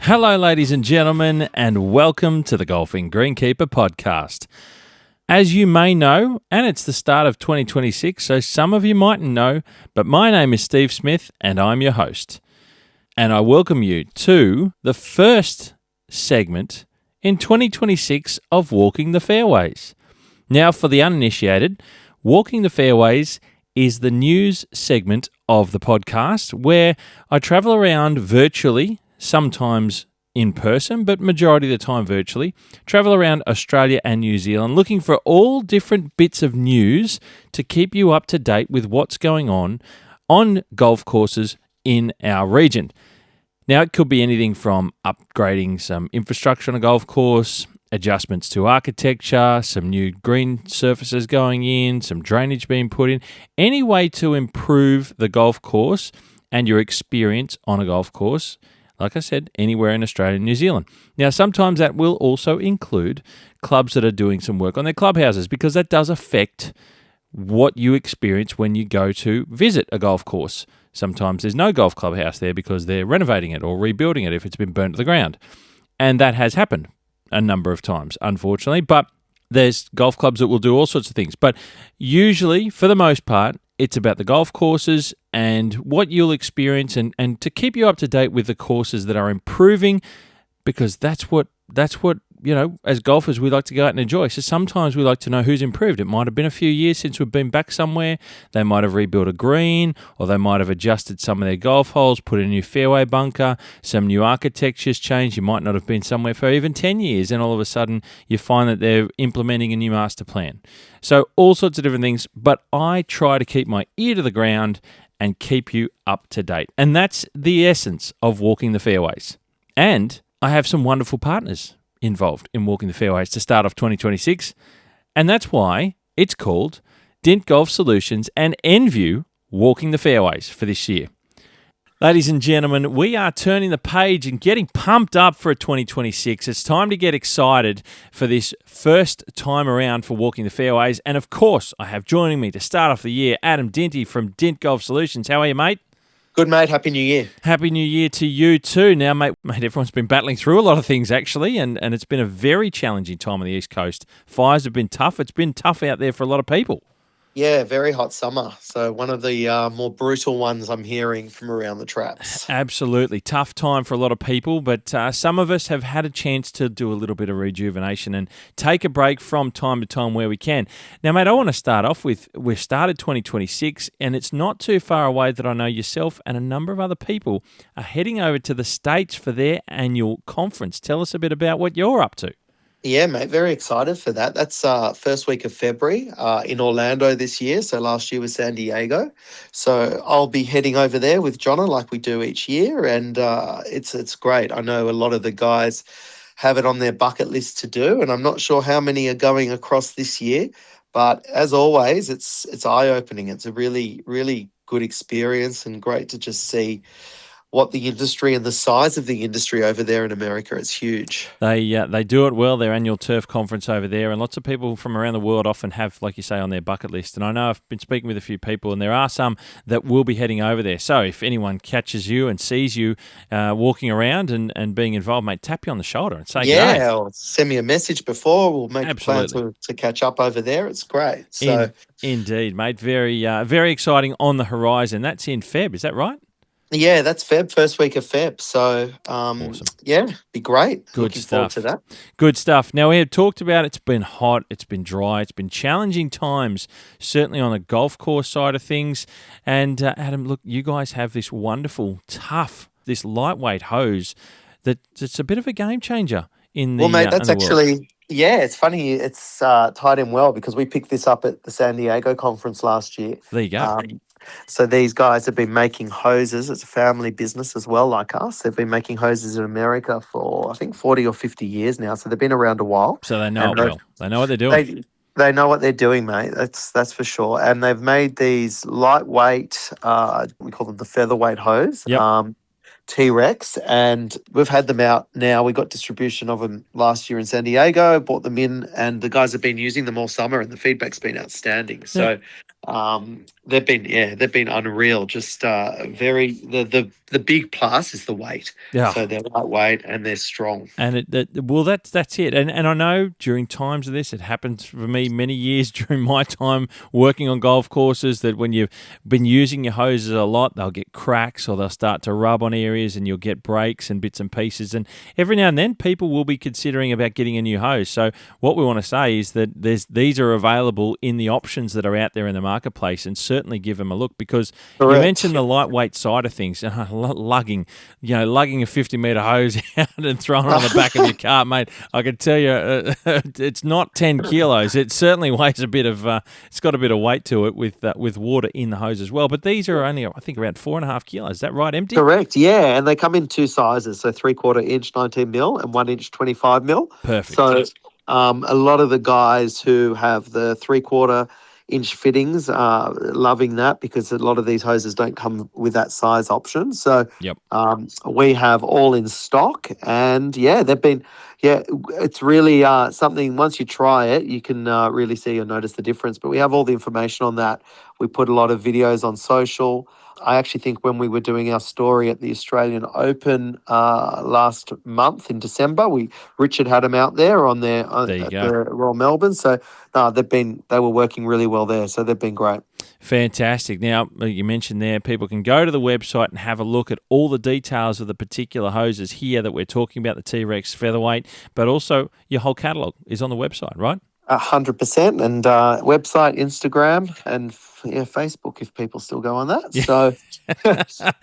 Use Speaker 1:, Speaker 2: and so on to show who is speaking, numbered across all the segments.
Speaker 1: Hello, ladies and gentlemen, and welcome to the Golfing Greenkeeper podcast. As you may know, and it's the start of 2026, so some of you mightn't know, but my name is Steve Smith, and I'm your host. And I welcome you to the first segment in 2026 of Walking the Fairways. Now, for the uninitiated, Walking the Fairways is the news segment of the podcast where I travel around virtually, sometimes in person, but majority of the time virtually, travel around Australia and New Zealand looking for all different bits of news to keep you up to date with what's going on golf courses in our region. Now, it could be anything from upgrading some infrastructure on a golf course, adjustments to architecture, some new green surfaces going in, some drainage being put in, any way to improve the golf course and your experience on a golf course. Like I said, anywhere in Australia and New Zealand. Now, sometimes that will also include clubs that are doing some work on their clubhouses because that does affect what you experience when you go to visit a golf course. Sometimes there's no golf clubhouse there because they're renovating it or rebuilding it if it's been burnt to the ground. And that has happened a number of times, unfortunately. But there's golf clubs that will do all sorts of things. But usually, for the most part, it's about the golf courses and what you'll experience and to keep you up to date with the courses that are improving, because that's what, you know, as golfers, we like to go out and enjoy. So sometimes we like to know who's improved. It might have been a few years since we've been back somewhere. They might have rebuilt a green, or they might have adjusted some of their golf holes, put in a new fairway bunker, some new architecture's changed. You might not have been somewhere for even 10 years, and all of a sudden you find that they're implementing a new master plan. So all sorts of different things, but I try to keep my ear to the ground and keep you up to date. And that's the essence of Walking the Fairways. And I have some wonderful partners involved in Walking the Fairways to start off 2026, and that's why it's called Dint Golf Solutions and Enview Walking the Fairways for this year. Ladies and gentlemen, we are turning the page and getting pumped up for 2026. It's time to get excited for this first time around for Walking the Fairways, and of course, I have joining me to start off the year, Adam Dinty from Dint Golf Solutions. How are you, mate?
Speaker 2: Good, mate. Happy New Year.
Speaker 1: Happy New Year to you too. Now, mate, everyone's been battling through a lot of things, actually, and it's been a very challenging time on the East Coast. Fires have been tough. It's been tough out there for a lot of people.
Speaker 2: Yeah, very hot summer. So one of the more brutal ones I'm hearing from around the traps.
Speaker 1: Absolutely. Tough time for a lot of people, but some of us have had a chance to do a little bit of rejuvenation and take a break from time to time where we can. Now, mate, I want to start off with, we've started 2026, and it's not too far away that I know yourself and a number of other people are heading over to the States for their annual conference. Tell us a bit about what you're up to.
Speaker 2: Yeah, mate, very excited for that. That's first week of February in Orlando this year. So last year was San Diego. So I'll be heading over there with Jonna like we do each year, and it's great. I know a lot of the guys have it on their bucket list to do, and I'm not sure how many are going across this year. But as always, it's eye-opening. It's a really, really good experience and great to just see what the industry and the size of the industry over there in America. It's huge.
Speaker 1: They do it well, their annual turf conference over there, and lots of people from around the world often have, like you say, on their bucket list. And I know I've been speaking with a few people, and there are some that will be heading over there. So if anyone catches you and sees you walking around and being involved, mate, tap you on the shoulder and say,
Speaker 2: yeah, or send me a message before. We'll make a plan to catch up over there. It's great. So
Speaker 1: indeed, mate, very exciting on the horizon. That's in Feb, is that right?
Speaker 2: Yeah, that's Feb, first week of Feb. So,
Speaker 1: awesome.
Speaker 2: Yeah, be great.
Speaker 1: Good
Speaker 2: Looking
Speaker 1: stuff.
Speaker 2: forward to that.
Speaker 1: Good stuff. Now, we have talked about it's been hot, it's been dry, it's been challenging times, certainly on the golf course side of things. And Adam, look, you guys have this wonderful, tough, this lightweight hose that's a bit of a game changer in the
Speaker 2: Well, mate, that's actually
Speaker 1: world.
Speaker 2: Yeah, it's funny. It's tied in well because we picked this up at the San Diego conference last year.
Speaker 1: There you go.
Speaker 2: So these guys have been making hoses. It's a family business as well, like us. They've been making hoses in America for, I think, 40 or 50 years now. So they've been around a while.
Speaker 1: So they know it well. They know what they're doing.
Speaker 2: They know what they're doing, mate. That's for sure. And they've made these lightweight, we call them the featherweight hose.
Speaker 1: Yep.
Speaker 2: T-Rex, and we've had them out now. We got distribution of them last year in San Diego, bought them in, and the guys have been using them all summer, and the feedback's been outstanding. So they've been unreal. Just very the big plus is the weight.
Speaker 1: Yeah.
Speaker 2: So they're lightweight and they're strong.
Speaker 1: And that's it. And I know during times of this, it happens for me many years during my time working on golf courses that when you've been using your hoses a lot, they'll get cracks or they'll start to rub on areas and you'll get breaks and bits and pieces. And every now and then, people will be considering about getting a new hose. So what we want to say is that these are available in the options that are out there in the marketplace, and certainly give them a look, because
Speaker 2: Correct.
Speaker 1: you mentioned the lightweight side of things, lugging a 50-meter hose out and throwing it on the back of your car, mate. I can tell you, it's not 10 kilos. It certainly weighs a bit of. It's got a bit of weight to it with water in the hose as well. But these are only, I think, around 4.5 kilos. Is that right, Empty?
Speaker 2: Correct. Yeah, and they come in two sizes, so 3/4 inch 19 mil and 1 inch 25 mil.
Speaker 1: Perfect.
Speaker 2: So a lot of the guys who have the 3/4 inch fittings are loving that, because a lot of these hoses don't come with that size option. So
Speaker 1: Yep.
Speaker 2: we have all in stock, and it's really something. Once you try it, you can really see or notice the difference. But we have all the information on that. We put a lot of videos on social. I actually think when we were doing our story at the Australian Open last month in December, Richard had them out there at the Royal Melbourne. So they were working really well there. So they've been great.
Speaker 1: Fantastic. Now, you mentioned there, people can go to the website and have a look at all the details of the particular hoses here that we're talking about, the T-Rex featherweight, but also your whole catalogue is on the website, right?
Speaker 2: 100%, and website, Instagram, and Facebook if people still go on that. So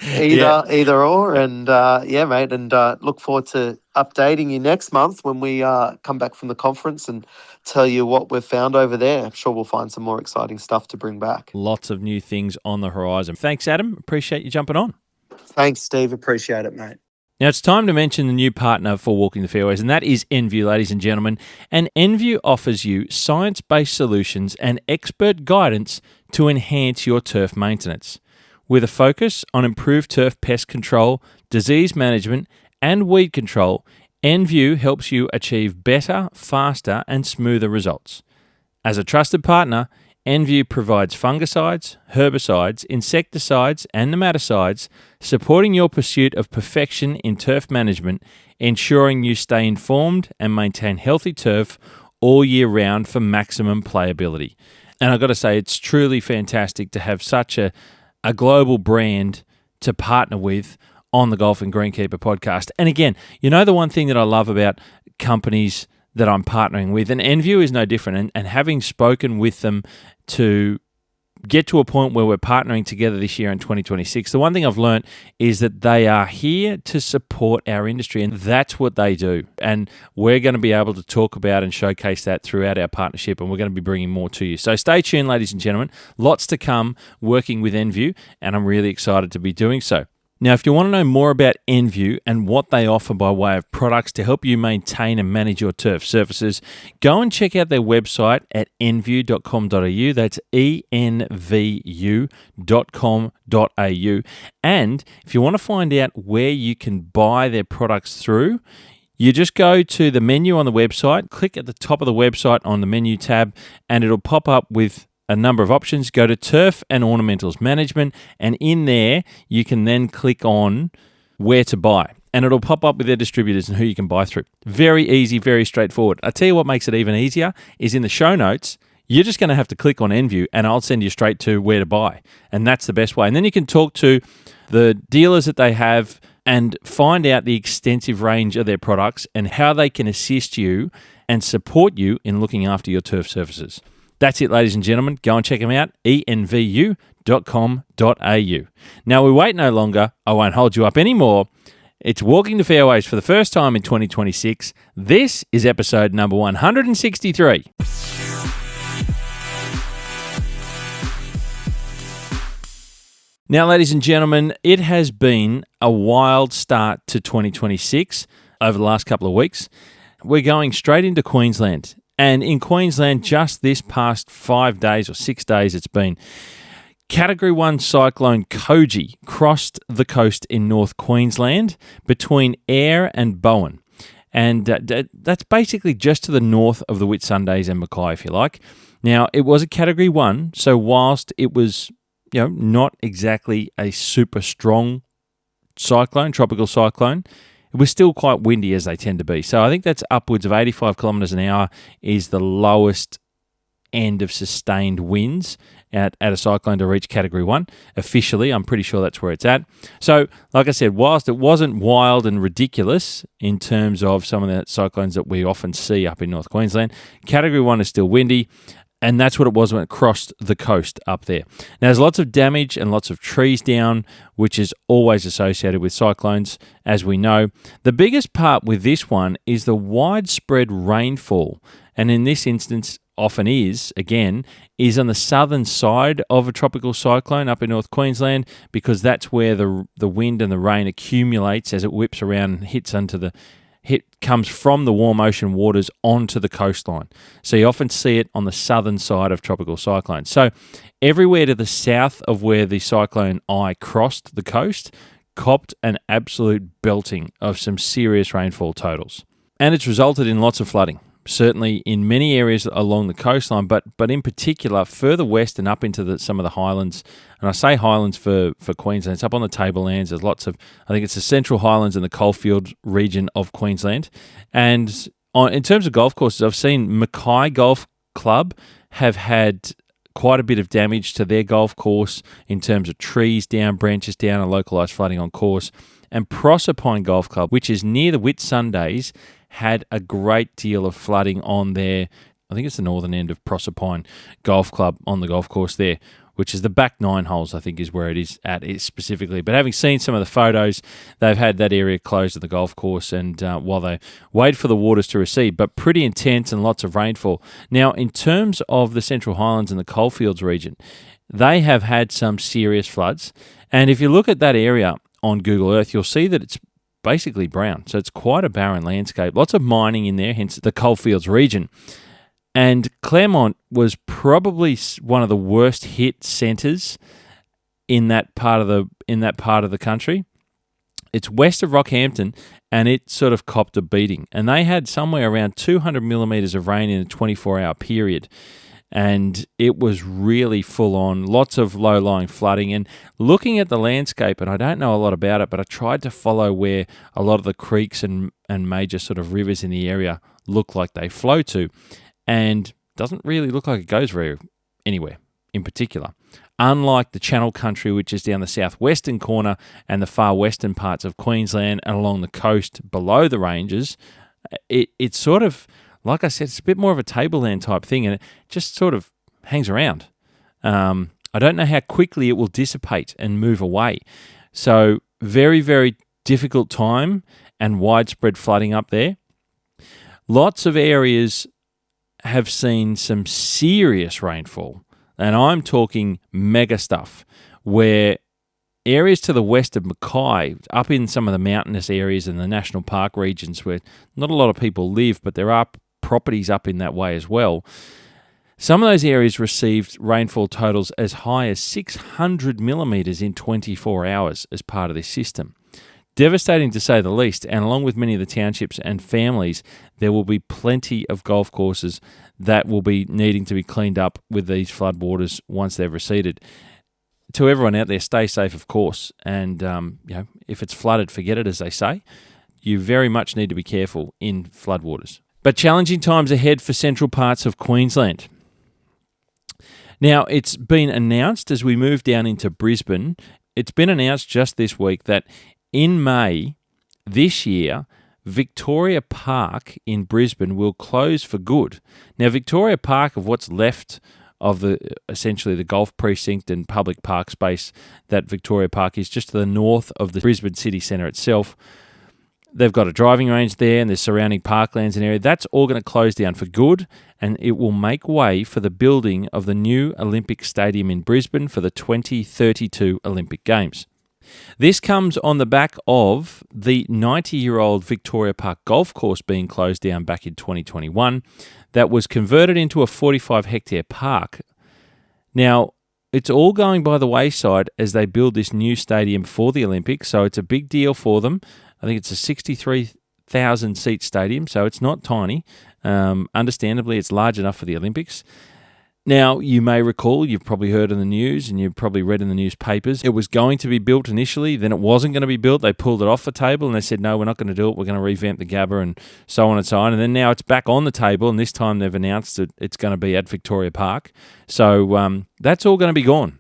Speaker 2: either or, and mate, and look forward to updating you next month when we come back from the conference and tell you what we've found over there. I'm sure we'll find some more exciting stuff to bring back.
Speaker 1: Lots of new things on the horizon. Thanks, Adam. Appreciate you jumping on.
Speaker 2: Thanks, Steve. Appreciate it, mate.
Speaker 1: Now, it's time to mention the new partner for Walking the Fairways, and that is Enview, ladies and gentlemen. And Enview offers you science-based solutions and expert guidance to enhance your turf maintenance. With a focus on improved turf pest control, disease management, and weed control, Enview helps you achieve better, faster, and smoother results. As a trusted partner, Enview provides fungicides, herbicides, insecticides, and nematicides, supporting your pursuit of perfection in turf management, ensuring you stay informed and maintain healthy turf all year round for maximum playability. And I've got to say, it's truly fantastic to have such a global brand to partner with on the Golf and Greenkeeper podcast. And again, the one thing that I love about companies that I'm partnering with, and Enview is no different, and having spoken with them to get to a point where we're partnering together this year in 2026, the one thing I've learned is that they are here to support our industry, and that's what they do. And we're going to be able to talk about and showcase that throughout our partnership, and we're going to be bringing more to you. So stay tuned, ladies and gentlemen. Lots to come working with Enview, and I'm really excited to be doing so. Now, if you want to know more about Enview and what they offer by way of products to help you maintain and manage your turf surfaces, go and check out their website at enview.com.au. That's envu.com.au. And if you want to find out where you can buy their products through, you just go to the menu on the website, click at the top of the website on the menu tab, and it'll pop up with a number of options. Go to Turf and Ornamentals Management, and in there you can then click on where to buy, and it'll pop up with their distributors and who you can buy through. Very easy, very straightforward. I tell you what makes it even easier is in the show notes, you're just going to have to click on Enview and I'll send you straight to where to buy, and that's the best way. And then you can talk to the dealers that they have and find out the extensive range of their products and how they can assist you and support you in looking after your turf surfaces. That's it, ladies and gentlemen. Go and check them out, envu.com.au. Now, we wait no longer. I won't hold you up anymore. It's Walking the Fairways for the first time in 2026. This is episode number 163. Now, ladies and gentlemen, it has been a wild start to 2026 over the last couple of weeks. We're going straight into Queensland. And in Queensland, just this past 5 days or 6 days it's been, Category 1 cyclone Koji crossed the coast in North Queensland between Ayr and Bowen. And that's basically just to the north of the Whitsundays and Mackay, if you like. Now, it was a Category 1, so whilst it was not exactly a super strong cyclone, tropical cyclone, it was still quite windy as they tend to be. So I think that's upwards of 85 kilometres an hour is the lowest end of sustained winds at a cyclone to reach Category 1. Officially, I'm pretty sure that's where it's at. So, like I said, whilst it wasn't wild and ridiculous in terms of some of the cyclones that we often see up in North Queensland, Category 1 is still windy. And that's what it was when it crossed the coast up there. Now, there's lots of damage and lots of trees down, which is always associated with cyclones, as we know. The biggest part with this one is the widespread rainfall. And in this instance, often is on the southern side of a tropical cyclone up in North Queensland, because that's where the wind and the rain accumulates as it whips around and comes from the warm ocean waters onto the coastline. So you often see it on the southern side of tropical cyclones. So everywhere to the south of where the cyclone I crossed the coast copped an absolute belting of some serious rainfall totals. And it's resulted in lots of flooding. Certainly in many areas along the coastline, but in particular further west and up into some of the highlands. And I say highlands for Queensland. It's up on the tablelands. There's lots of, I think it's the Central Highlands and the Coalfield region of Queensland. And in terms of golf courses, I've seen Mackay Golf Club have had quite a bit of damage to their golf course in terms of trees down, branches down, and localised flooding on course. And Proserpine Golf Club, which is near the Whitsundays, had a great deal of flooding on their, I think it's the northern end of Proserpine Golf Club on the golf course there, which is the back 9 holes, I think is where it is at specifically. But having seen some of the photos, they've had that area closed at the golf course and while they wait for the waters to recede, but pretty intense and lots of rainfall. Now, in terms of the Central Highlands and the Coalfields region, they have had some serious floods. And if you look at that area on Google Earth, you'll see that it's basically brown. So it's quite a barren landscape. Lots of mining in there, hence the Coalfields region. And Claremont was probably one of the worst hit centres in that part of the country. It's west of Rockhampton, and it sort of copped a beating. And they had somewhere around 200 millimetres of rain in a 24-hour period. And it was really full on, lots of low-lying flooding. And looking at the landscape, and I don't know a lot about it, but I tried to follow where a lot of the creeks and major sort of rivers in the area look like they flow to. And doesn't really look like it goes very anywhere in particular. Unlike the Channel Country, which is down the southwestern corner and the far western parts of Queensland and along the coast below the ranges, it's sort of, like I said, it's a bit more of a tableland type thing, and it just sort of hangs around. I don't know how quickly it will dissipate and move away. So very, very difficult time and widespread flooding up there. Lots of areas have seen some serious rainfall, and I'm talking mega stuff, where areas to the west of Mackay, up in some of the mountainous areas and the national park regions where not a lot of people live, but there are properties up in that way as well. Some of those areas received rainfall totals as high as 600 millimetres in 24 hours as part of this system. Devastating to say the least, and along with many of the townships and families, there will be plenty of golf courses that will be needing to be cleaned up with these floodwaters once they've receded. To everyone out there, stay safe, of course, and if it's flooded, forget it, as they say. You very much need to be careful in floodwaters. But challenging times ahead for central parts of Queensland. Now, it's been announced as we move down into Brisbane, it's been announced just this week that in May this year, Victoria Park in Brisbane will close for good. Now, Victoria Park, of what's left of essentially the golf precinct and public park space that Victoria Park is, just to the north of the Brisbane city centre itself. They've got a driving range there and there's surrounding parklands and area. That's all going to close down for good, and it will make way for the building of the new Olympic Stadium in Brisbane for the 2032 Olympic Games. This comes on the back of the 90-year-old Victoria Park golf course being closed down back in 2021 that was converted into a 45-hectare park. Now, it's all going by the wayside as they build this new stadium for the Olympics, so it's a big deal for them. I think it's a 63,000-seat stadium, so it's not tiny. Understandably, it's large enough for the Olympics. Now, you may recall, you've probably heard in the news and you've probably read in the newspapers, it was going to be built initially, then it wasn't going to be built. They pulled it off the table and they said, no, we're not going to do it. We're going to revamp the Gabba and so on and so on. And then now it's back on the table, and this time they've announced that it's going to be at Victoria Park. So that's all going to be gone,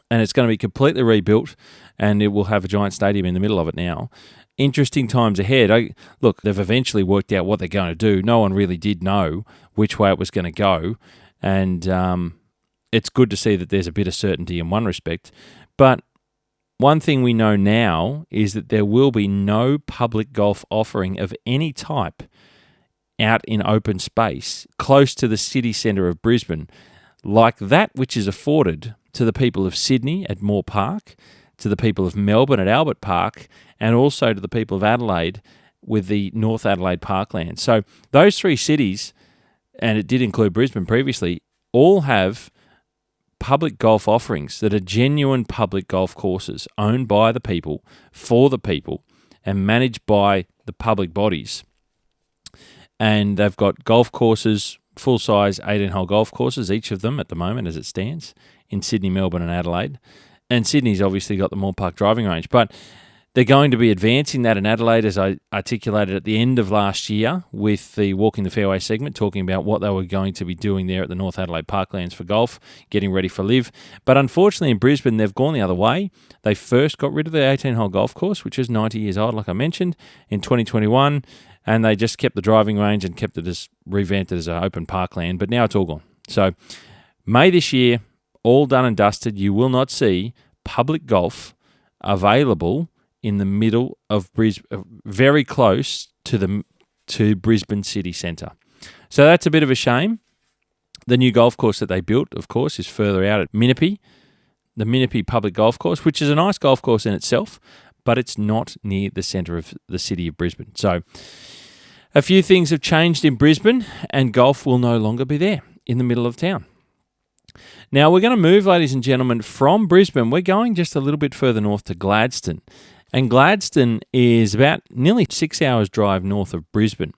Speaker 1: and it's going to be completely rebuilt, and it will have a giant stadium in the middle of it now. Interesting times ahead. Look, they've eventually worked out what they're going to do. No one really did know which way it was going to go. And it's good to see that there's a bit of certainty in one respect. But one thing we know now is that there will be no public golf offering of any type out in open space close to the city centre of Brisbane, like that which is afforded to the people of Sydney at Moore Park, to the people of Melbourne at Albert Park, and also to the people of Adelaide with the North Adelaide Parkland. So those three cities, and it did include Brisbane previously, all have public golf offerings that are genuine public golf courses owned by the people, for the people, and managed by the public bodies. And they've got golf courses, full-size 18-hole golf courses, each of them at the moment as it stands, in Sydney, Melbourne and Adelaide. And Sydney's obviously got the Moore Park driving range. But they're going to be advancing that in Adelaide, as I articulated at the end of last year with the Walking the Fairway segment, talking about what they were going to be doing there at the North Adelaide Parklands for golf, getting ready for live. But unfortunately in Brisbane, they've gone the other way. They first got rid of the 18-hole golf course, which is 90 years old, like I mentioned, in 2021, and they just kept the driving range and kept it as revamped as an open parkland, but now it's all gone. So May this year, all done and dusted, you will not see public golf available in the middle of Brisbane, very close to Brisbane city centre. So that's a bit of a shame. The new golf course that they built, of course, is further out at Minnipi, the Minnipi Public Golf Course, which is a nice golf course in itself, but it's not near the centre of the city of Brisbane. So a few things have changed in Brisbane, and golf will no longer be there in the middle of town. Now we're going to move, ladies and gentlemen, from Brisbane. We're going just a little bit further north to Gladstone. And Gladstone is about nearly 6 hours drive north of Brisbane.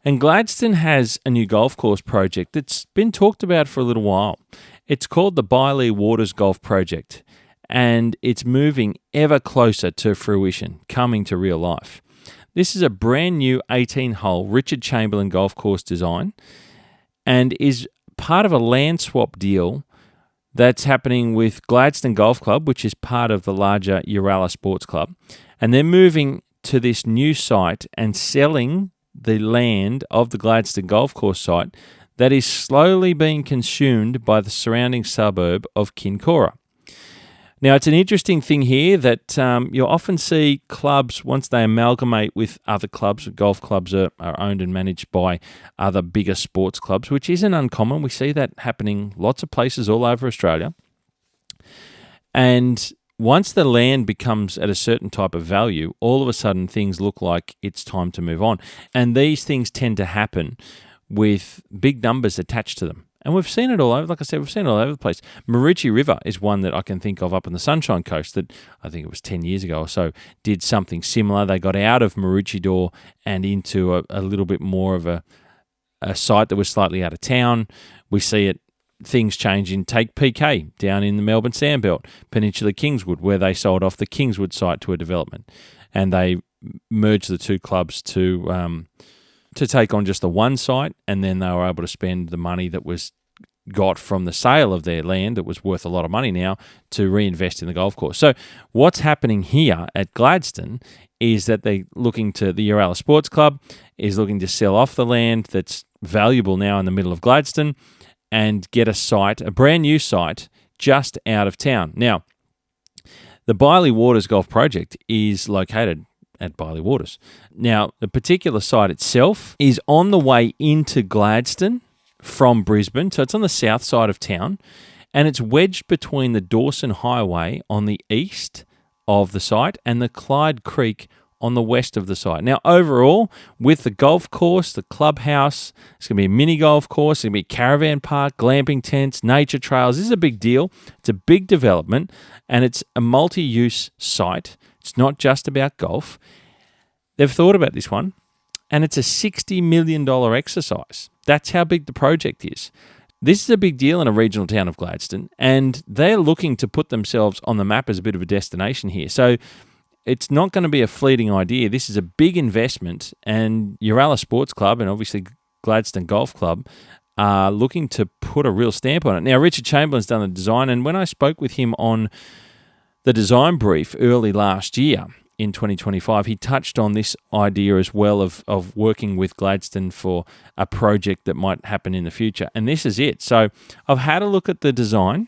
Speaker 1: And Gladstone has a new golf course project that's been talked about for a little while. It's called the Bylea Waters Golf Project, and it's moving ever closer to fruition, coming to real life. This is a brand new 18-hole Richard Chamberlain golf course design and is part of a land swap deal that's happening with Gladstone Golf Club, which is part of the larger Uralla Sports Club. And they're moving to this new site and selling the land of the Gladstone Golf Course site that is slowly being consumed by the surrounding suburb of Kincora. Now, it's an interesting thing here that you'll often see clubs, once they amalgamate with other clubs, golf clubs are owned and managed by other bigger sports clubs, which isn't uncommon. We see that happening lots of places all over Australia. And once the land becomes at a certain type of value, all of a sudden things look like it's time to move on. And these things tend to happen with big numbers attached to them. And we've seen it all over, like I said, we've seen it all over the place. Maroochy River is one that I can think of up on the Sunshine Coast that I think it was 10 years ago or so, did something similar. They got out of Maroochydore and into a little bit more of a site that was slightly out of town. We see it, things changing. Take PK down in the Melbourne Sandbelt, Peninsula Kingswood, where they sold off the Kingswood site to a development. And they merged the two clubs to take on just the one site, and then they were able to spend the money that was got from the sale of their land that was worth a lot of money now to reinvest in the golf course. So what's happening here at Gladstone is that the Uralla Sports Club is looking to sell off the land that's valuable now in the middle of Gladstone and get a brand new site just out of town. Now, the Bylea Waters Golf Project is located at Bylea Waters. Now, the particular site itself is on the way into Gladstone from Brisbane, so it's on the south side of town, and it's wedged between the Dawson Highway on the east of the site and the Clyde Creek on the west of the site. Now, overall, with the golf course, the clubhouse, it's going to be a mini golf course, it's going to be a caravan park, glamping tents, nature trails. This is a big deal. It's a big development, and it's a multi-use site. It's not just about golf. They've thought about this one, and it's a $60 million exercise. That's how big the project is. This is a big deal in a regional town of Gladstone, and they're looking to put themselves on the map as a bit of a destination here. So it's not going to be a fleeting idea. This is a big investment, and Uralla Sports Club and obviously Gladstone Golf Club are looking to put a real stamp on it. Now, Richard Chamberlain's done the design, and when I spoke with him on the design brief early last year in 2025, he touched on this idea as well of working with Gladstone for a project that might happen in the future. And this is it. So I've had a look at the design.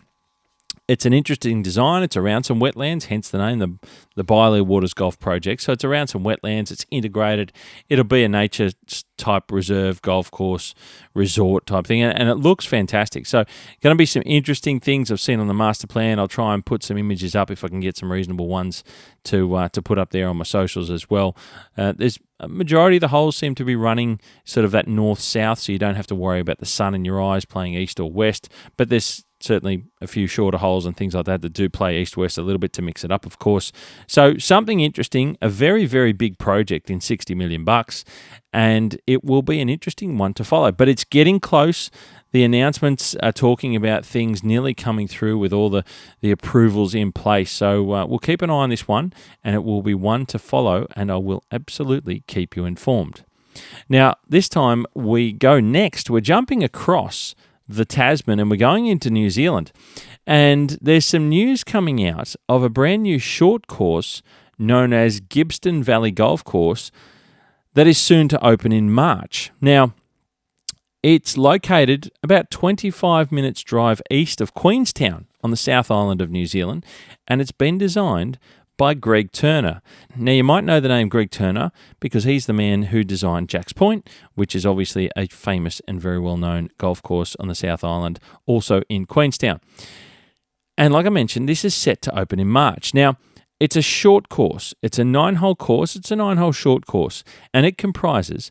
Speaker 1: It's an interesting design. It's around some wetlands, hence the name, the Bylew Waters Golf Project. So it's around some wetlands. It's integrated. It'll be a nature type reserve golf course resort type thing, and it looks fantastic. So going to be some interesting things I've seen on the master plan. I'll try and put some images up if I can get some reasonable ones to put up there on my socials as well. There's a majority of the holes seem to be running sort of that north-south, so you don't have to worry about the sun in your eyes playing east or west, but there's certainly a few shorter holes and things like that do play east-west a little bit to mix it up, of course. So something interesting, a very, very big project in $60 million, and it will be an interesting one to follow. But it's getting close. The announcements are talking about things nearly coming through with all the approvals in place. So we'll keep an eye on this one, and it will be one to follow, and I will absolutely keep you informed. Now, this time we go next. We're jumping across the Tasman, and we're going into New Zealand. And there's some news coming out of a brand new short course known as Gibbston Valley Golf Course that is soon to open in March. Now, it's located about 25 minutes drive east of Queenstown on the South Island of New Zealand, and it's been designed by Greg Turner. Now, you might know the name Greg Turner because he's the man who designed Jack's Point, which is obviously a famous and very well-known golf course on the South Island, also in Queenstown. And like I mentioned, this is set to open in March. Now, it's a short course. It's a 9-hole course. It's a 9-hole short course, and it comprises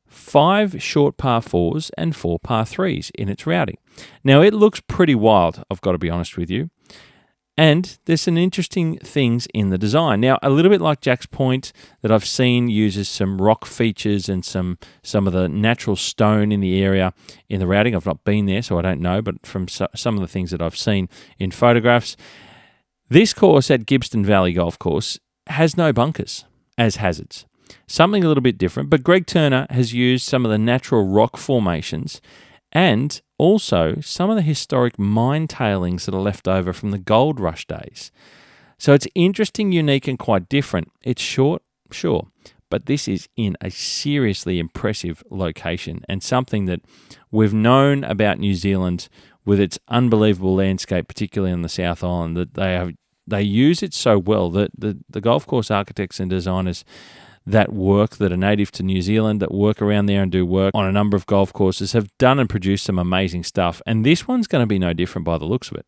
Speaker 1: 5 short par 4s and 4 par 3s in its routing. Now, it looks pretty wild, I've got to be honest with you. And there's some interesting things in the design. Now, a little bit like Jack's Point that I've seen uses some rock features and some of the natural stone in the area in the routing. I've not been there, so I don't know, but from some of the things that I've seen in photographs, this course at Gibbston Valley Golf Course has no bunkers as hazards. Something a little bit different, but Greg Turner has used some of the natural rock formations and also some of the historic mine tailings that are left over from the gold rush days. So it's interesting, unique, and quite different. It's short, sure, but this is in a seriously impressive location and something that we've known about New Zealand with its unbelievable landscape, particularly on the South Island, that they use it so well that the golf course architects and designers that work, that are native to New Zealand, that work around there and do work on a number of golf courses, have done and produced some amazing stuff. And this one's going to be no different by the looks of it.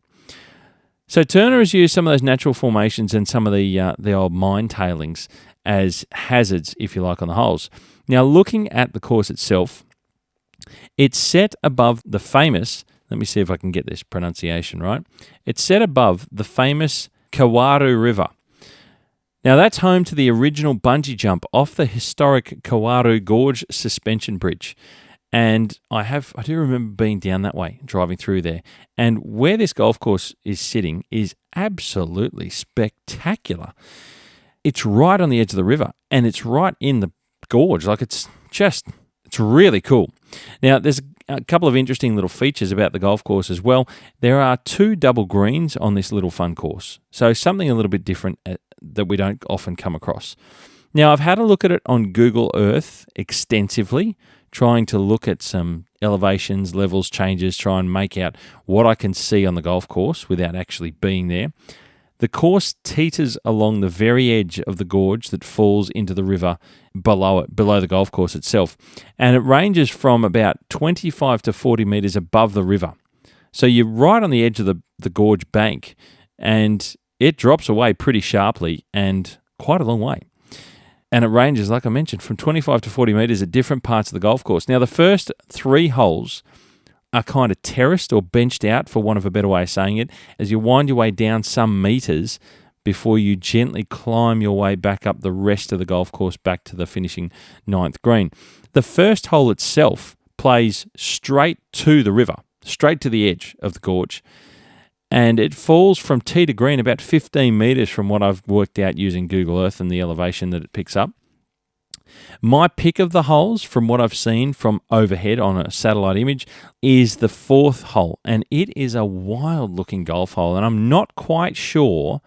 Speaker 1: So Turner has used some of those natural formations and some of the old mine tailings as hazards, if you like, on the holes. Now, looking at the course itself, it's set above the famous, let me see if I can get this pronunciation right, it's set above the famous Kawaru River. Now, that's home to the original bungee jump off the historic Kawaru Gorge suspension bridge. And I do remember being down that way, driving through there. And where this golf course is sitting is absolutely spectacular. It's right on the edge of the river, and it's right in the gorge. Like, it's really cool. Now, there's a couple of interesting little features about the golf course as well. There are 2 double greens on this little fun course. So something a little bit different that we don't often come across. Now, I've had a look at it on Google Earth extensively, trying to look at some elevations, levels, changes, try and make out what I can see on the golf course without actually being there. The course teeters along the very edge of the gorge that falls into the river below the golf course itself. And it ranges from about 25 to 40 metres above the river. So you're right on the edge of the gorge bank, and it drops away pretty sharply and quite a long way. And it ranges, like I mentioned, from 25 to 40 metres at different parts of the golf course. Now, the first 3 holes are kind of terraced or benched out, for want of a better way of saying it, as you wind your way down some metres before you gently climb your way back up the rest of the golf course back to the finishing 9th green. The first hole itself plays straight to the river. straight to the edge of the gorge. And it falls from tee to green about 15 metres from what I've worked out using Google Earth and the elevation that it picks up. My pick of the holes from what I've seen from overhead on a satellite image is the 4th hole, and it is a wild-looking golf hole, and I'm not quite sure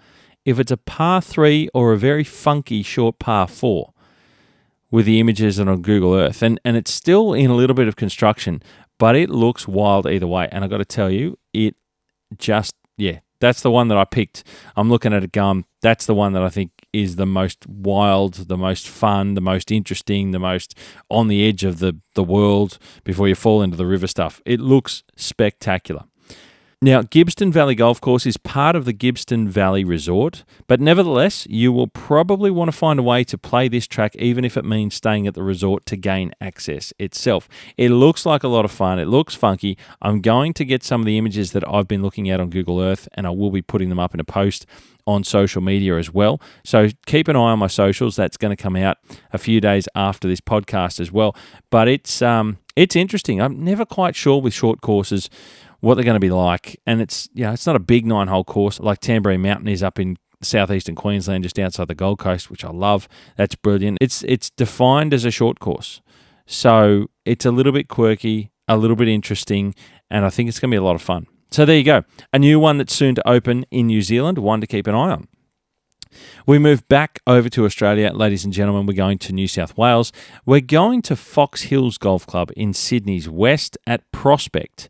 Speaker 1: if it's a par 3 or a very funky short par 4 with the images that are on Google Earth. And it's still in a little bit of construction, but it looks wild either way. And I've got to tell you, it just, that's the one that I picked. I'm looking at it going, that's the one that I think is the most wild, the most fun, the most interesting, the most on the edge of the world before you fall into the river stuff. It looks spectacular. Now, Gibbston Valley Golf Course is part of the Gibbston Valley Resort, but nevertheless, you will probably want to find a way to play this track even if it means staying at the resort to gain access itself. It looks like a lot of fun. It looks funky. I'm going to get some of the images that I've been looking at on Google Earth, and I will be putting them up in a post on social media as well. So keep an eye on my socials. That's going to come out a few days after this podcast as well. But it's interesting. I'm never quite sure with short courses what they're going to be like. And it's not a big 9-hole course like Tamborine Mountain is up in southeastern Queensland, just outside the Gold Coast, which I love. That's brilliant. It's defined as a short course. So it's a little bit quirky, a little bit interesting, and I think it's going to be a lot of fun. So there you go. A new one that's soon to open in New Zealand, one to keep an eye on. We move back over to Australia, ladies and gentlemen. We're going to New South Wales. We're going to Fox Hills Golf Club in Sydney's west at Prospect.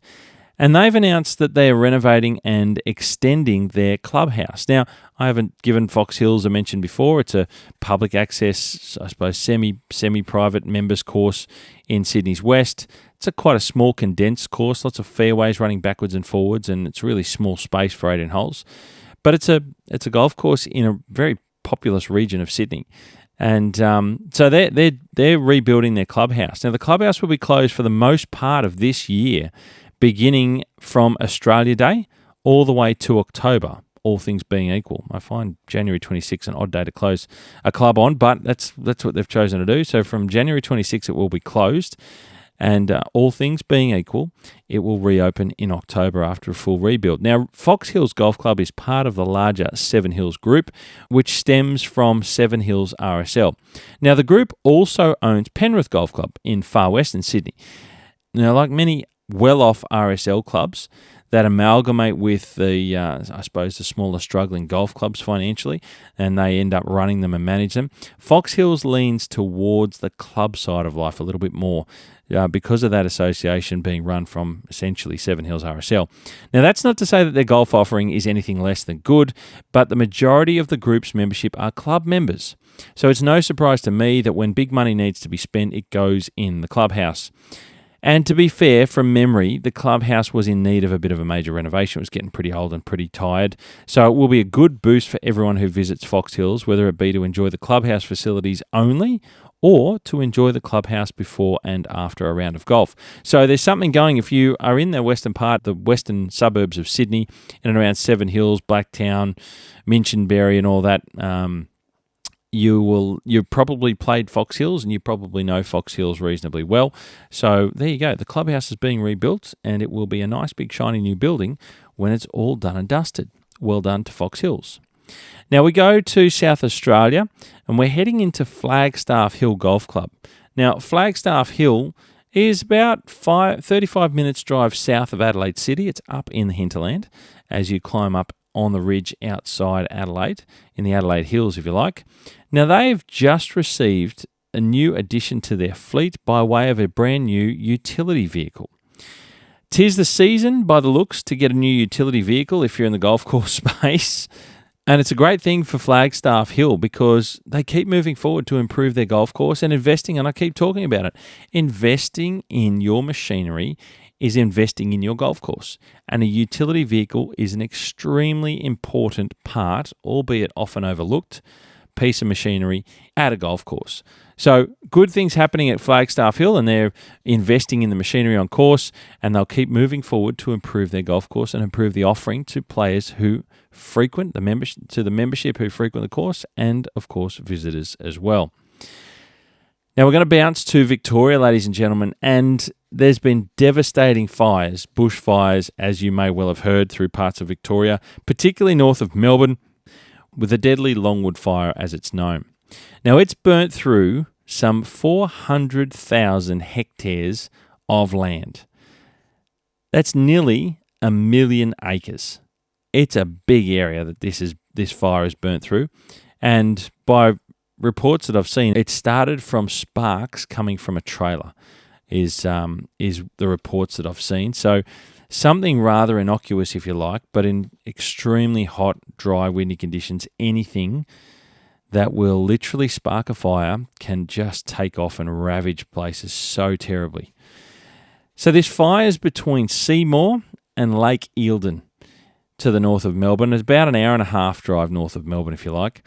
Speaker 1: And they've announced that they are renovating and extending their clubhouse. Now, I haven't given Fox Hills a mention before. It's a public access, I suppose, semi-private members course in Sydney's west. It's quite a small, condensed course, lots of fairways running backwards and forwards, and it's really small space for 18 holes. But it's a golf course in a very populous region of Sydney. And so they're rebuilding their clubhouse. Now, the clubhouse will be closed for the most part of this year, beginning from Australia Day all the way to October, all things being equal. I find January 26 an odd day to close a club on, but that's what they've chosen to do. So from January 26 it will be closed, and all things being equal, it will reopen in October after a full rebuild. Now, Fox Hills Golf Club is part of the larger Seven Hills Group, which stems from Seven Hills RSL. Now, the group also owns Penrith Golf Club in far western Sydney. Now, like many well-off RSL clubs that amalgamate with the smaller struggling golf clubs financially, and they end up running them and manage them, Fox Hills leans towards the club side of life a little bit more because of that association being run from essentially Seven Hills RSL. Now, that's not to say that their golf offering is anything less than good, but the majority of the group's membership are club members. So it's no surprise to me that when big money needs to be spent, it goes in the clubhouse. And to be fair, from memory, the clubhouse was in need of a bit of a major renovation. It was getting pretty old and pretty tired. So it will be a good boost for everyone who visits Fox Hills, whether it be to enjoy the clubhouse facilities only or to enjoy the clubhouse before and after a round of golf. So there's something going if you are in the western part, the western suburbs of Sydney, in and around Seven Hills, Blacktown, Minchinbury and all that. You've probably played Fox Hills and you probably know Fox Hills reasonably well. So there you go. The clubhouse is being rebuilt and it will be a nice big shiny new building when it's all done and dusted. Well done to Fox Hills. Now we go to South Australia and we're heading into Flagstaff Hill Golf Club. Now Flagstaff Hill is about 35 minutes drive south of Adelaide City. It's up in the hinterland as you climb up on the ridge outside Adelaide, in the Adelaide Hills if you like. Now they've just received a new addition to their fleet by way of a brand new utility vehicle. 'Tis the season by the looks to get a new utility vehicle if you're in the golf course space. And it's a great thing for Flagstaff Hill because they keep moving forward to improve their golf course and investing, and I keep talking about it, investing in your machinery is investing in your golf course. And a utility vehicle is an extremely important part, albeit often overlooked, piece of machinery at a golf course. So good things happening at Flagstaff Hill, and they're investing in the machinery on course, and they'll keep moving forward to improve their golf course and improve the offering to players who frequent the membership, who frequent the course, and of course visitors as well. Now we're going to bounce to Victoria, ladies and gentlemen, and there's been devastating fires, bushfires, as you may well have heard, through parts of Victoria, particularly north of Melbourne, with the deadly Longwood fire as it's known. Now it's burnt through some 400,000 hectares of land. That's nearly 1 million acres. It's a big area that this fire has burnt through, and by reports that I've seen, it started from sparks coming from a trailer, is the reports that I've seen. So something rather innocuous, if you like, but in extremely hot, dry, windy conditions, anything that will literally spark a fire can just take off and ravage places so terribly. So this fire is between Seymour and Lake Eildon to the north of Melbourne. It's about an hour and a half drive north of Melbourne, if you like.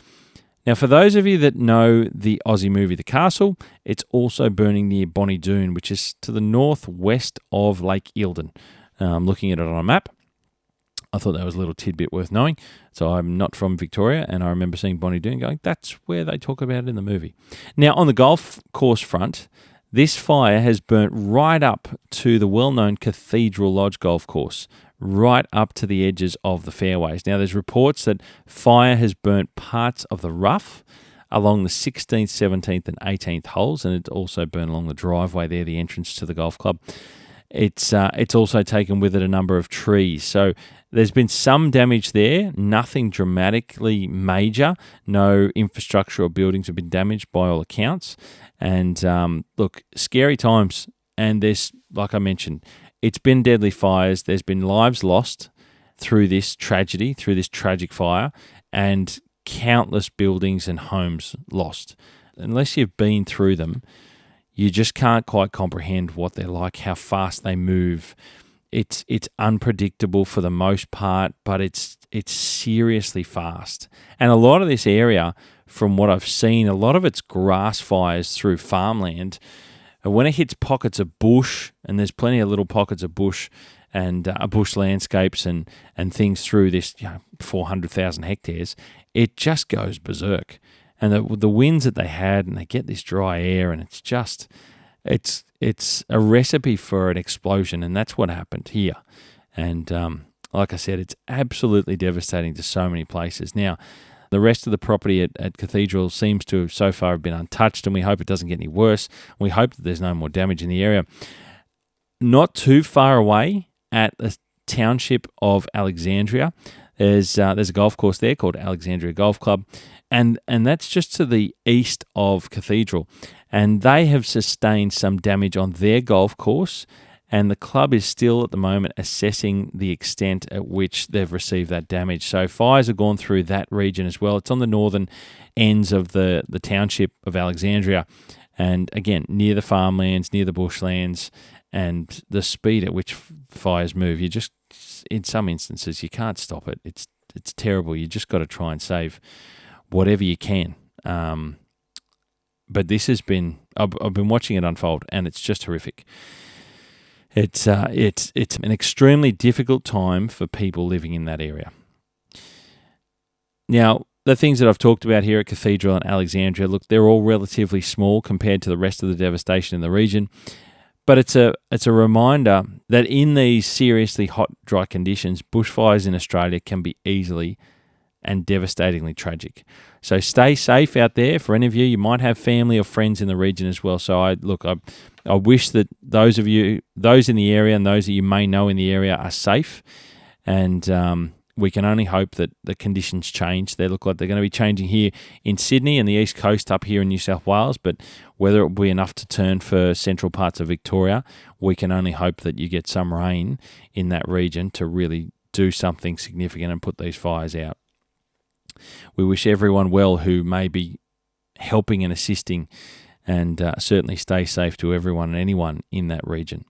Speaker 1: Now, for those of you that know the Aussie movie The Castle, it's also burning near Bonnie Doon, which is to the northwest of Lake Eildon. Looking at it on a map, I thought that was a little tidbit worth knowing. So I'm not from Victoria, and I remember seeing Bonnie Doon going, that's where they talk about it in the movie. Now, on the golf course front, this fire has burnt right up to the well-known Cathedral Lodge golf course, right up to the edges of the fairways. Now, there's reports that fire has burnt parts of the rough along the 16th, 17th and 18th holes, and it's also burned along the driveway there, the entrance to the golf club. It's also taken with it a number of trees. So there's been some damage there, nothing dramatically major. No infrastructure or buildings have been damaged by all accounts. And look, scary times. And there's, like I mentioned, it's been deadly fires. There's been lives lost through this tragedy, through this tragic fire, and countless buildings and homes lost. Unless you've been through them, you just can't quite comprehend what they're like, how fast they move. It's unpredictable for the most part, but it's seriously fast. And a lot of this area, from what I've seen, a lot of it's grass fires through farmland. When it hits pockets of bush, and there's plenty of little pockets of bush and bush landscapes and things through this 400,000 hectares, it just goes berserk. And the winds that they had, and they get this dry air, and it's just, it's a recipe for an explosion, and that's what happened here. And like I said, it's absolutely devastating to so many places. Now, the rest of the property at Cathedral seems to have so far have been untouched, and we hope it doesn't get any worse. We hope that there's no more damage in the area. Not too far away at the township of Alexandria, there's a golf course there called Alexandria Golf Club, and that's just to the east of Cathedral. And they have sustained some damage on their golf course, and the club is still at the moment assessing the extent at which they've received that damage. So fires have gone through that region as well. It's on the northern ends of the township of Alexandria, and again, near the farmlands, near the bushlands, and the speed at which fires move. You just, in some instances, you can't stop it. It's terrible. You just got to try and save whatever you can. But this has been, I've been watching it unfold, and it's just horrific. It's an extremely difficult time for people living in that area. Now, the things that I've talked about here at Cathedral and Alexandria, look, they're all relatively small compared to the rest of the devastation in the region. But it's a reminder that in these seriously hot, dry conditions, bushfires in Australia can be easily and devastatingly tragic. So stay safe out there. For any of you, you might have family or friends in the region as well. So I wish that those in the area and those that you may know in the area are safe. And we can only hope that the conditions change. They look like they're going to be changing here in Sydney and the East Coast up here in New South Wales. But whether it will be enough to turn for central parts of Victoria, we can only hope that you get some rain in that region to really do something significant and put these fires out. We wish everyone well who may be helping and assisting, and certainly stay safe to everyone and anyone in that region.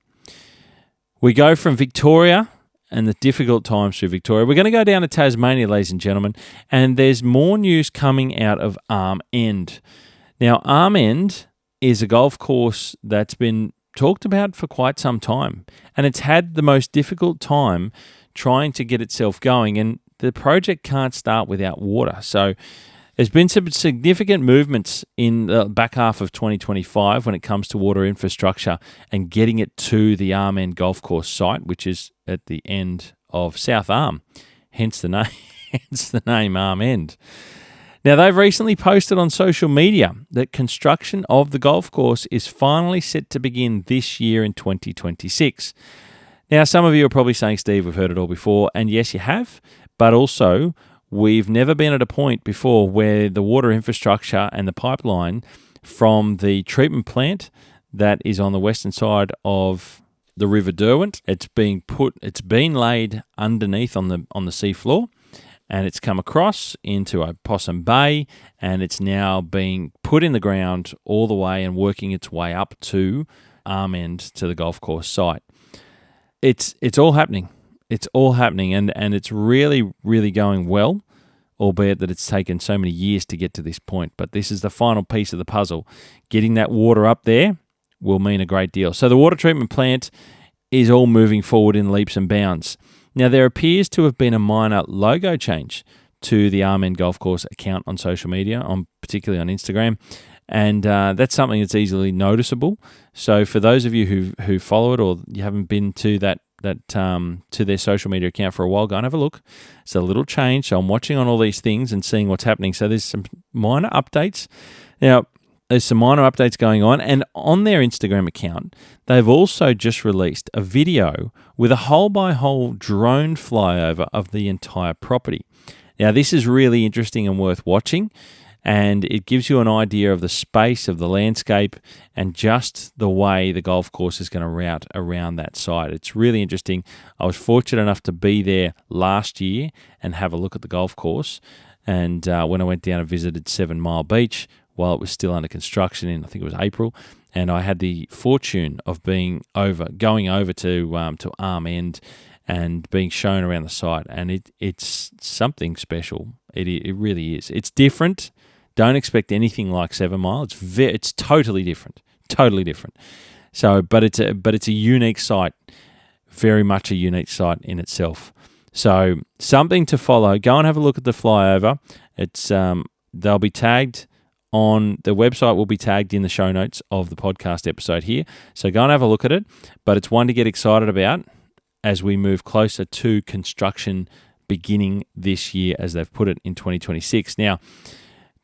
Speaker 1: We go from Victoria and the difficult times through Victoria. We're going to go down to Tasmania, ladies and gentlemen, and there's more news coming out of Arm End. Now, Arm End is a golf course that's been talked about for quite some time, and it's had the most difficult time trying to get itself going, and the project can't start without water. So There's been some significant movements in the back half of 2025 when it comes to water infrastructure and getting it to the Arm End Golf Course site, which is at the end of South Arm, hence the name, hence the name Arm End. Now, they've recently posted on social media that construction of the golf course is finally set to begin this year in 2026. Now, some of you are probably saying, Steve, we've heard it all before, and yes, you have, but also we've never been at a point before where the water infrastructure and the pipeline from the treatment plant that is on the western side of the River Derwent, it's been laid underneath on the seafloor, and it's come across into Opossum Bay, and it's now being put in the ground all the way and working its way up to Arm End to the golf course site. It's all happening. It's all happening, and it's really, really going well, albeit that it's taken so many years to get to this point. But this is the final piece of the puzzle. Getting that water up there will mean a great deal. So the water treatment plant is all moving forward in leaps and bounds. Now, there appears to have been a minor logo change to the Arm End Golf Course account on social media, particularly on Instagram, and that's something that's easily noticeable. So for those of you who follow it, or you haven't been to to their social media account for a while, go and have a look. It's a little change. So I'm watching on all these things and seeing what's happening. So there's some minor updates. Now, there's some minor updates going on, and on their Instagram account, they've also just released a video with a hole-by-hole drone flyover of the entire property. Now, this is really interesting and worth watching, and it gives you an idea of the space of the landscape and just the way the golf course is going to route around that site. It's really interesting. I was fortunate enough to be there last year and have a look at the golf course, and when I went down and visited 7 Mile Beach while it was still under construction in, I think it was April, and I had the fortune of going over to Arm End and being shown around the site, and it's something special. It really is. It's different. Don't expect anything like 7 Mile. It's totally different. So, but it's a unique site, very much a unique site in itself. So, something to follow. Go and have a look at the flyover. It's they'll be tagged on the website. Will be tagged in the show notes of the podcast episode here. So go and have a look at it. But it's one to get excited about as we move closer to construction beginning this year, as they've put it in 2026. Now,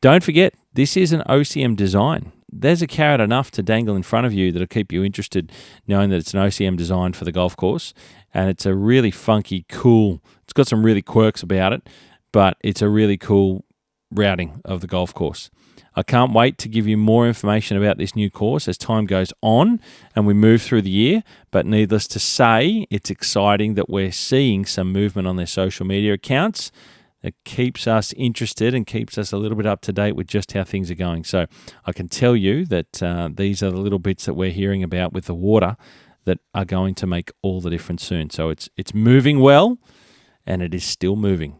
Speaker 1: don't forget, this is an OCM design. There's a carrot enough to dangle in front of you that'll keep you interested, knowing that it's an OCM design for the golf course, and it's a really funky, cool, it's got some really quirks about it, but it's a really cool routing of the golf course. I can't wait to give you more information about this new course as time goes on and we move through the year, but needless to say, it's exciting that we're seeing some movement on their social media accounts. It keeps us interested and keeps us a little bit up to date with just how things are going. So I can tell you that these are the little bits that we're hearing about with the water that are going to make all the difference soon. So it's moving well, and it is still moving.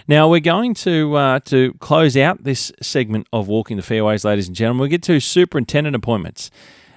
Speaker 1: Now we're going to close out this segment of Walking the Fairways, ladies and gentlemen. We get to superintendent appointments.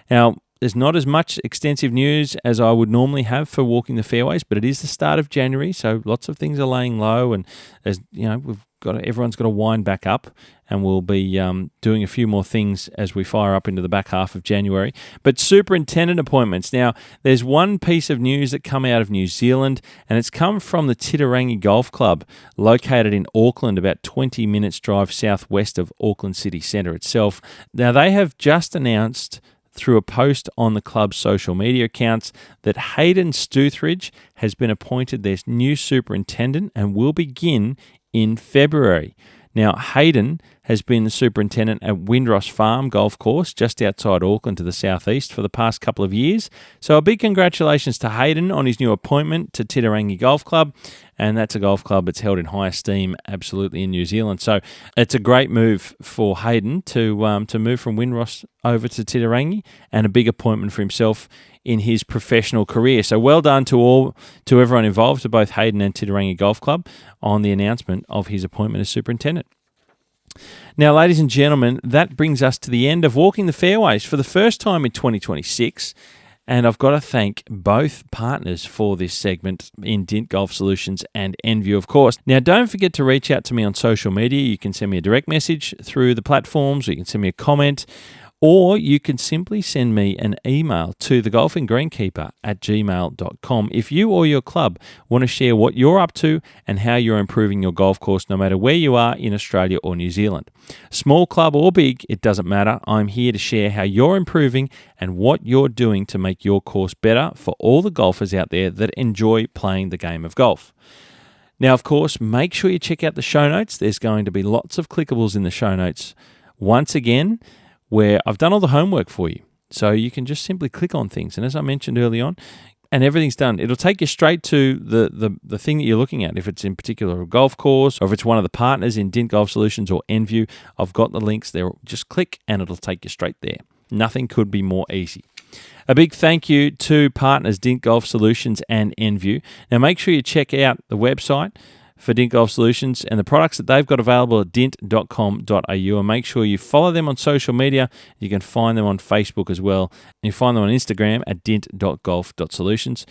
Speaker 1: Now, there's not as much extensive news as I would normally have for Walking the Fairways, but it is the start of January, so lots of things are laying low, and as you know, everyone's got to wind back up, and we'll be doing a few more things as we fire up into the back half of January. But superintendent appointments. Now, there's one piece of news that come out of New Zealand, and it's come from the Titirangi Golf Club, located in Auckland, about 20 minutes drive southwest of Auckland City Centre itself. Now, they have just announced through a post on the club's social media accounts that Hayden Stuthridge has been appointed their new superintendent and will begin in February. Now, Hayden has been the superintendent at Windross Farm Golf Course just outside Auckland to the southeast for the past couple of years. So a big congratulations to Hayden on his new appointment to Titirangi Golf Club, and that's a golf club that's held in high esteem absolutely in New Zealand. So it's a great move for Hayden to move from Windross over to Titirangi, and a big appointment for himself in his professional career. So well done to everyone involved, to both Hayden and Titirangi Golf Club, on the announcement of his appointment as superintendent. Now, ladies and gentlemen, that brings us to the end of Walking the Fairways for the first time in 2026. And I've got to thank both partners for this segment in Dint Golf Solutions and Enview, of course. Now, don't forget to reach out to me on social media. You can send me a direct message through the platforms, or you can send me a comment, or you can simply send me an email to thegolfinggreenkeeper@gmail.com if you or your club want to share what you're up to and how you're improving your golf course, no matter where you are in Australia or New Zealand. Small club or big, it doesn't matter. I'm here to share how you're improving and what you're doing to make your course better for all the golfers out there that enjoy playing the game of golf. Now, of course, make sure you check out the show notes. There's going to be lots of clickables in the show notes. Once again, where I've done all the homework for you. So you can just simply click on things. And as I mentioned early on, and everything's done, it'll take you straight to the thing that you're looking at. If it's in particular a golf course, or if it's one of the partners in Dint Golf Solutions or Enview, I've got the links there. Just click and it'll take you straight there. Nothing could be more easy. A big thank you to partners Dint Golf Solutions and Enview. Now make sure you check out the website for Dint Golf Solutions and the products that they've got available at dint.com.au, and make sure you follow them on social media. You can find them on Facebook as well, and you find them on Instagram at dint.golf.solutions.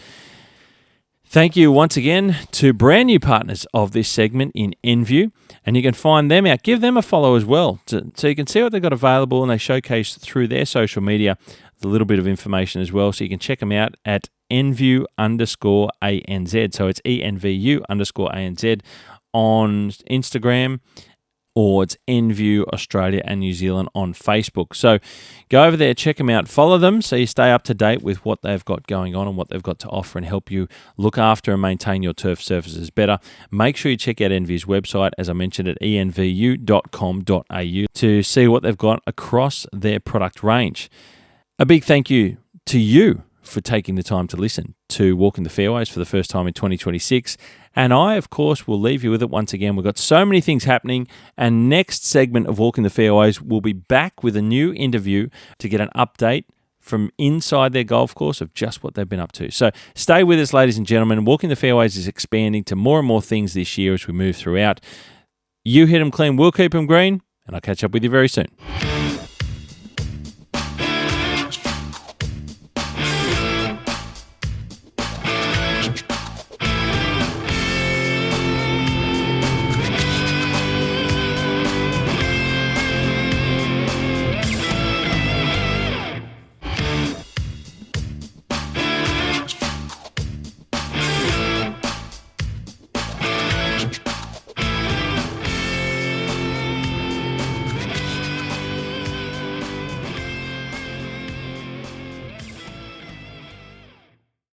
Speaker 1: Thank you once again to brand new partners of this segment in Enview, and you can find them out. Give them a follow as well, so you can see what they've got available, and they showcase through their social media a little bit of information as well, so you can check them out at Enview_ANZ. So it's ENVU_ANZ on Instagram, or it's Enview Australia and New Zealand on Facebook. So go over there, check them out, follow them so you stay up to date with what they've got going on and what they've got to offer, and help you look after and maintain your turf surfaces better. Make sure you check out Enview's website, as I mentioned, at envu.com.au to see what they've got across their product range. A big thank you to you for taking the time to listen to Walking the Fairways for the first time in 2026. And I, of course, will leave you with it once again. We've got so many things happening, and next segment of Walking the Fairways, we'll be back with a new interview to get an update from inside their golf course of just what they've been up to. So stay with us, ladies and gentlemen. Walking the Fairways is expanding to more and more things this year as we move throughout. You hit them clean, we'll keep them green, and I'll catch up with you very soon.